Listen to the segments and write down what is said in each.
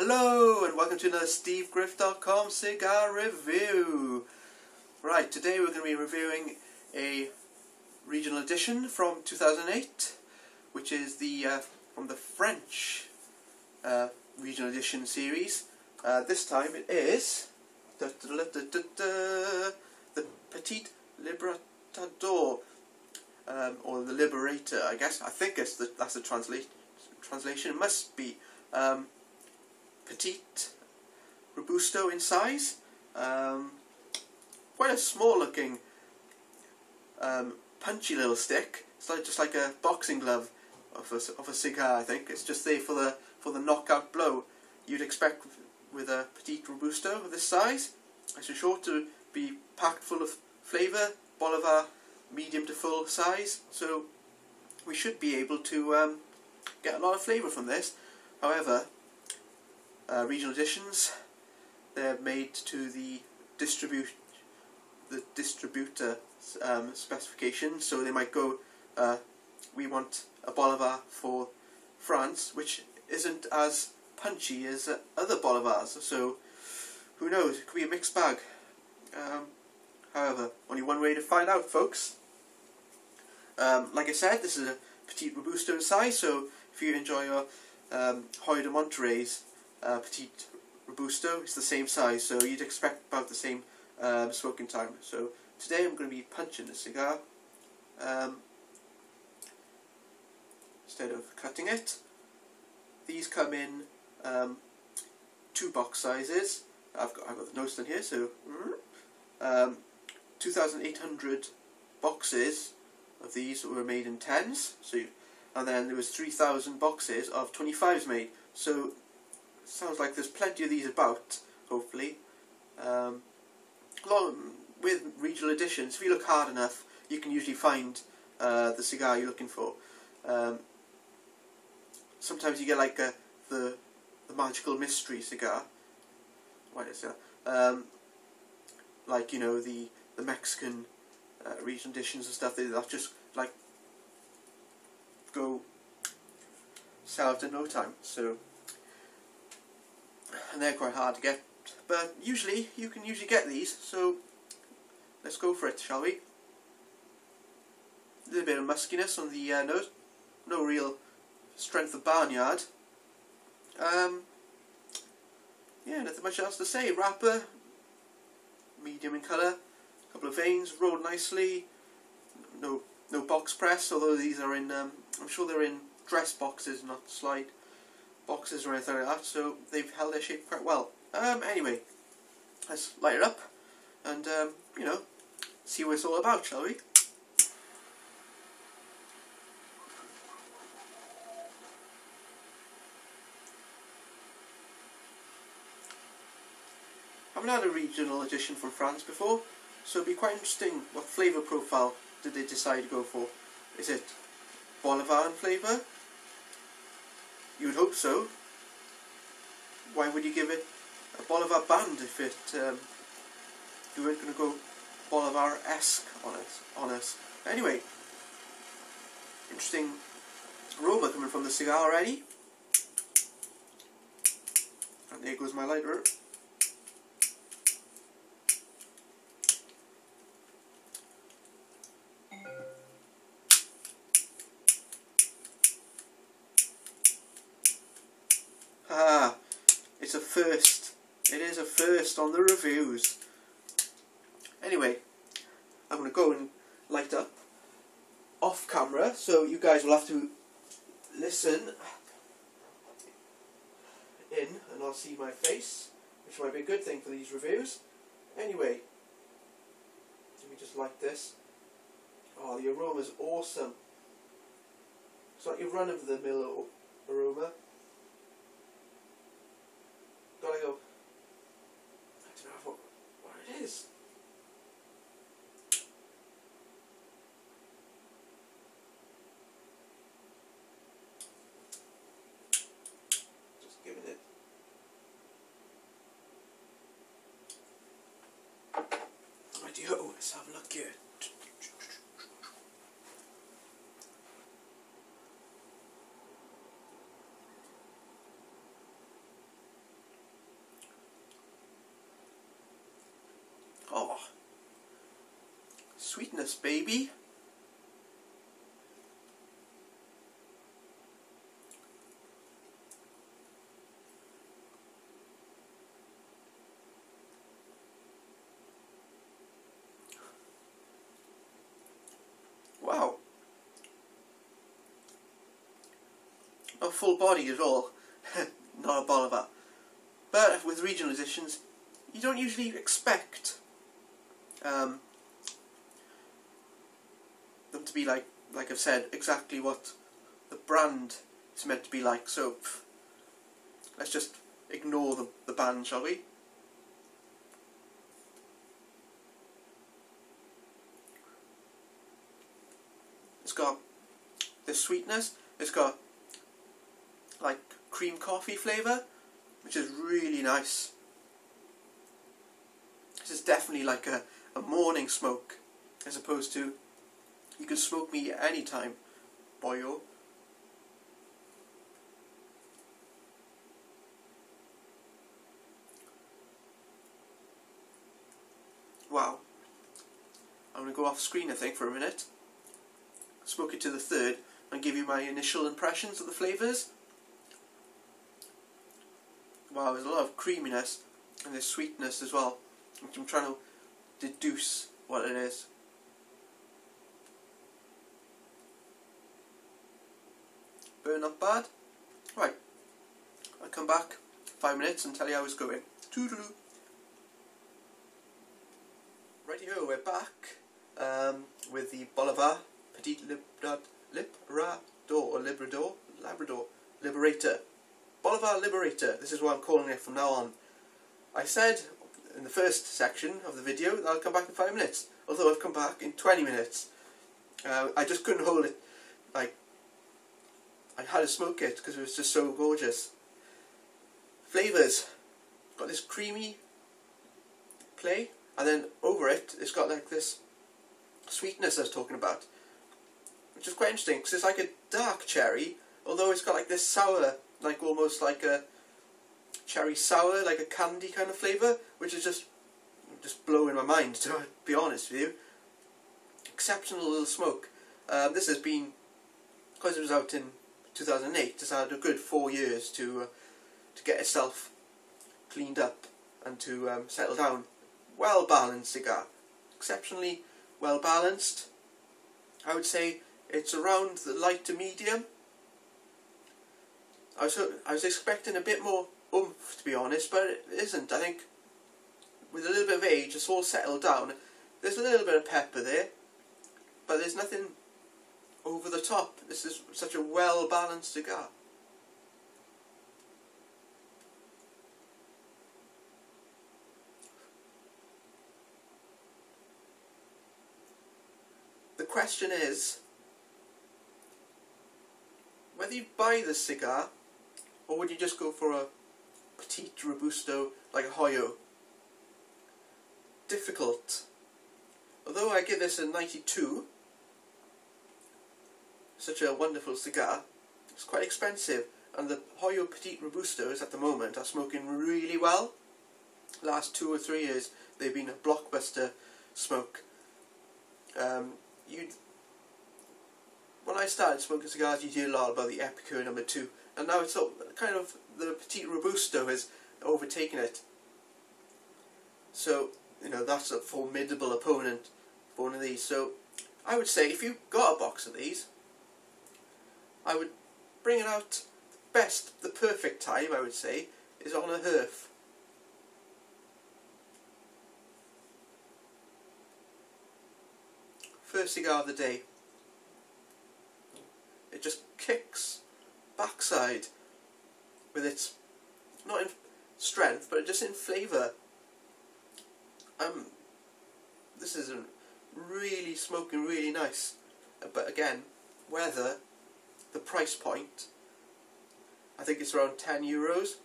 Hello and welcome to another SteveGriff.com cigar review. Right, today we're going to be reviewing a regional edition from 2008, which is the from the French regional edition series. This time it is the Petit Libertador, or the Liberator, I guess. I think that's the translation. It must be. Petite, robusto in size, quite a small looking, punchy little stick. It's just like a boxing glove of a cigar. I think it's just there for the knockout blow you'd expect with a Petite Robusto of this size. It's sure to be packed full of flavour, Bolívar medium to full size, so we should be able to get a lot of flavour from this. However, regional editions, they're made to the distributor specifications, so they might go, we want a Bolívar for France, which isn't as punchy as other Bolívars, so who knows, it could be a mixed bag. However, only one way to find out, folks. Like I said, this is a Petite Robusto in size, so if you enjoy your Hoyo de Monterey's Petite Robusto, it's the same size, so you'd expect about the same smoking time. So today I'm going to be punching the cigar instead of cutting it. These come in 2 box sizes. I've got the notes in here, so 2,800 boxes of these were made in 10s. And then there was 3,000 boxes of 25s made. So sounds like there's plenty of these about, hopefully. Along with regional editions, if you look hard enough, you can usually find the cigar you're looking for. Sometimes you get like the magical mystery cigar. What is that? Like, you know, the Mexican regional editions and stuff. They'll just like go sell out in no time. So. And they're quite hard to get, but usually you can get these, so let's go for it, shall we? A little bit of muskiness on the nose, no real strength of barnyard. Yeah, nothing much else to say. Wrapper, medium in colour, a couple of veins, rolled nicely, no box press, although these are in, I'm sure they're in dress boxes, not slide boxes or anything like that, so they've held their shape quite well. Anyway, let's light it up and, you know, see what it's all about, shall we? I haven't had a regional edition from France before, so it'd be quite interesting. What flavour profile did they decide to go for? Is it Bolívar flavour? You would hope so. Why would you give it a Bolívar band if you weren't going to go Bolívar-esque on us? Anyway, interesting aroma coming from the cigar already. And there goes my lighter. It's a first. It is a first on the reviews. Anyway, I'm going to go and light up off camera, so you guys will have to listen in and I'll see my face, which might be a good thing for these reviews. Anyway, let me just light this. Oh, the aroma's awesome. It's like your run-of-the-mill aroma. Gotta go. I don't know what it is. Just giving it. Rightio, let's have a look here. Sweetness, baby. Wow. Not full body at all. Not a Bolívar. But with regional editions, you don't usually expect them to be like I've said, exactly what the brand is meant to be like. So let's just ignore the band, shall we? It's got this sweetness. It's got like cream coffee flavour, which is really nice. This is definitely like a morning smoke, as opposed to you can smoke me anytime, boyo. Wow. I'm going to go off screen, I think, for a minute. Smoke it to the third and give you my initial impressions of the flavours. Wow, there's a lot of creaminess and there's sweetness as well, which I'm trying to deduce what it is. Burn not bad. Right, I'll come back 5 minutes and tell you how it's going. Toodaloo. Righty-ho, we're back with the Bolívar Petit Labrador Liberator. Bolívar Liberator, this is what I'm calling it from now on. I said in the first section of the video that I'll come back in 5 minutes, although I've come back in 20 minutes. I just couldn't hold it. Like, I had to smoke it because it was just so gorgeous. Flavours. Got this creamy play, and then over it, it's got like this sweetness I was talking about, which is quite interesting because it's like a dark cherry, although it's got like this sour, like almost like a cherry sour, like a candy kind of flavour, which is just blowing my mind, to be honest with you. Exceptional little smoke. This has been, because it was out in 2008, it's had a good 4 years to get itself cleaned up and to settle down. Well balanced cigar, exceptionally well balanced. I would say it's around the light to medium. I was expecting a bit more oomph, to be honest, but it isn't. I think with a little bit of age, it's all settled down. There's a little bit of pepper there, but there's nothing over the top. This is such a well balanced cigar. The question is whether you buy this cigar or would you just go for a Petit Robusto like a Hoyo. Difficult. Although I give this a 92, such a wonderful cigar, it's quite expensive, and the Hoyo Petit Robustos at the moment are smoking really well. Last 2 or 3 years they've been a blockbuster smoke. When I started smoking cigars, you'd hear a lot about the Epicure number 2, and now it's kind of the Petit Robusto has overtaken it. So, you know, that's a formidable opponent for one of these. So, I would say if you got a box of these, I would bring it out the perfect time, I would say, is on a hearth. First cigar of the day. It just kicks backside with its, not in strength, but just in flavour. This is really smoking really nice. But again, whether the price point, I think it's around €10,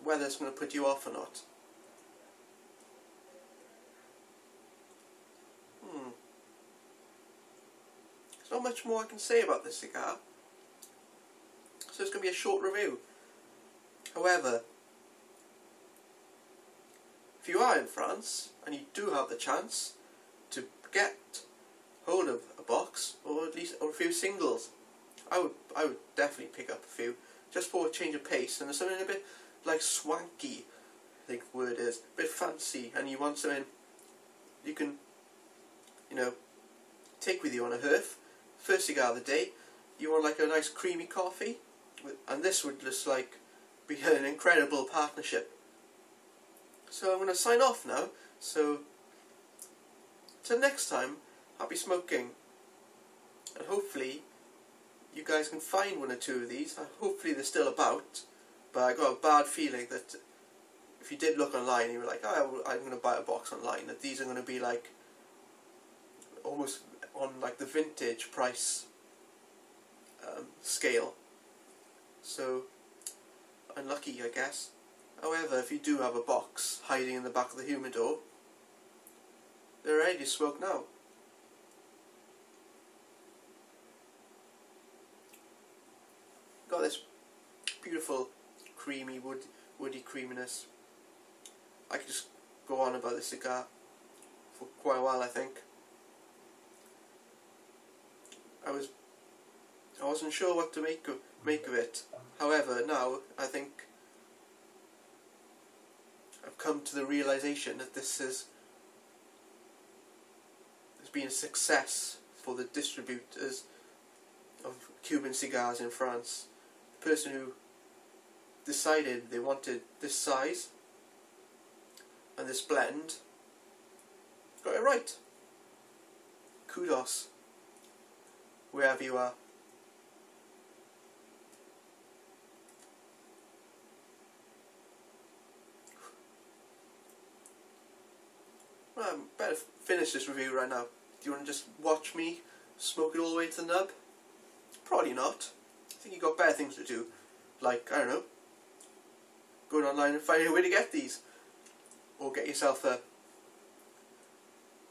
whether it's going to put you off or not. There's not much more I can say about this cigar, so it's going to be a short review. However, if you are in France and you do have the chance to get hold of a box, or at least a few singles. I would definitely pick up a few, just for a change of pace, and there's something a bit like swanky, I think the word is, a bit fancy, and you want something you can, you know, take with you on a hearth. First cigar of the day, you want like a nice creamy coffee, and this would just like be an incredible partnership. So I'm going to sign off now, so till next time, happy smoking, and hopefully you guys can find one or two of these. Hopefully they're still about, but I got a bad feeling that if you did look online and you were like, oh, I'm going to buy a box online, that these are going to be like almost on like the vintage price scale. So unlucky, I guess. However, if you do have a box hiding in the back of the humidor, they're ready to smoke now. Got this beautiful creamy woody creaminess. I could just go on about this cigar for quite a while, I think. I wasn't sure what to make of it. However, now I think I've come to the realization that this has been a success for the distributors of Cuban cigars in France. The person who decided they wanted this size and this blend got it right. Kudos, wherever you are. Well, I better finish this review right now. Do you want to just watch me smoke it all the way to the nub? Probably not. I think you've got better things to do. Like, I don't know, going online and finding a way to get these. Or get yourself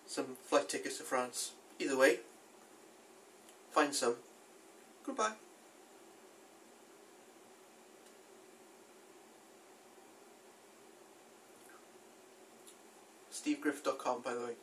some flight tickets to France. Either way, find some. Goodbye. SteveGriff.com, by the way.